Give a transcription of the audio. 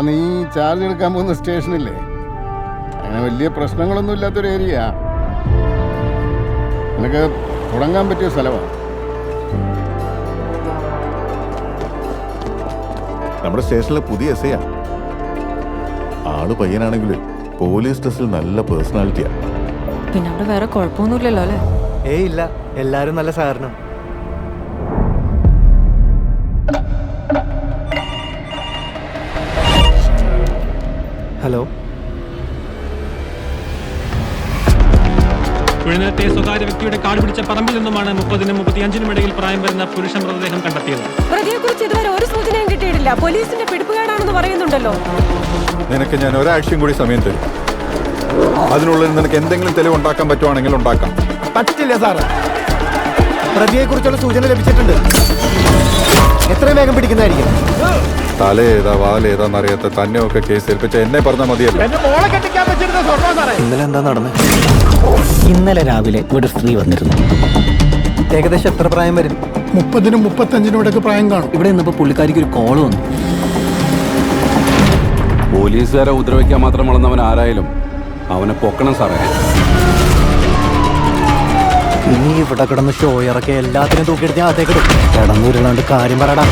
നീ ചാർജ് എടുക്കാൻ പോകുന്ന സ്റ്റേഷനില്ലേ, അങ്ങനെ വലിയ പ്രശ്നങ്ങളൊന്നും ഇല്ലാത്തൊരു ഏരിയ. നിനക്ക് തുടങ്ങാൻ പറ്റിയ സ്ഥലമാണ്. നമ്മുടെ സ്റ്റേഷനിലെ പുതിയ എസ് ഐ ആള് പയ്യനാണെങ്കിലും പോലീസ് ഡ്രസ്സിൽ നല്ല പേഴ്സണാലിറ്റിയാ. പിന്നെ അവിടെ വേറെ കുഴപ്പമൊന്നുമില്ലല്ലോ അല്ലേ? ഏയ് ഇല്ല, എല്ലാരും നല്ല സഹകരണം. ഹലോ, കുഴിനത്തെ സ്വകാര്യ വ്യക്തിയുടെ കാട് പിടിച്ച പറമ്പിൽ നിന്നുമാണ് 30-നും 35-നും ഇടയിൽ പ്രായം വരുന്ന പുരുഷ മൃതദേഹം കണ്ടെത്തിയത്. പ്രതിയെക്കുറിച്ച് ഇതുവരെ ഒരു സൂചനയും കിട്ടിയിട്ടില്ല. പോലീസിന്റെ പിടിപ്പുകേടാണെന്ന് പറയുന്നുണ്ടല്ലോ. നിനക്ക് ഞാൻ ഒരാഴ്ചയും കൂടി സമയം തരും. അതിനുള്ളിൽ നിനക്ക് എന്തെങ്കിലും തെളിവ് ഉണ്ടാക്കാൻ പറ്റുവാണെങ്കിൽ ഉണ്ടാക്കാം. പറ്റില്ല സാറ്. പ്രതിയെ കുറിച്ചുള്ള സൂചന ലഭിച്ചിട്ടുണ്ട്. എത്രയും വേഗം പിടിക്കുന്നതായിരിക്കും. തലയേതാ വാലേതാന്നറിയാത്ത തന്നെയൊക്കെ കേസ് ഏൽപ്പിച്ച എന്നെ പറഞ്ഞാൽ മതിയല്ലോ. ഇന്നലെ എന്താ നടന്നത്? ഇന്നലെ രാവിലെ ഇവിടെ സ്ത്രീ വന്നിരുന്നു. ഏകദേശം എത്ര പ്രായം വരും? 30-നും 35-നും ഇടയ്ക്ക് പ്രായം കാണും. ഇവിടെ നിന്നപ്പോൾ പുള്ളിക്കാരിക്ക് ഒരു കോള് വന്നു. പോലീസുകാരെ ഉപദ്രവിക്കാൻ മാത്രം വളർന്നവൻ ആരായാലും അവനെ പൊക്കണം സാറേ. ഇനി ഇവിടെ കിടന്ന് ഷോ ഇറക്കി എല്ലാത്തിനും തൂക്കിയെടുത്ത് അതേക്കിടും. കിടന്നുരുളാണ്ട് കാര്യം പറയടാ.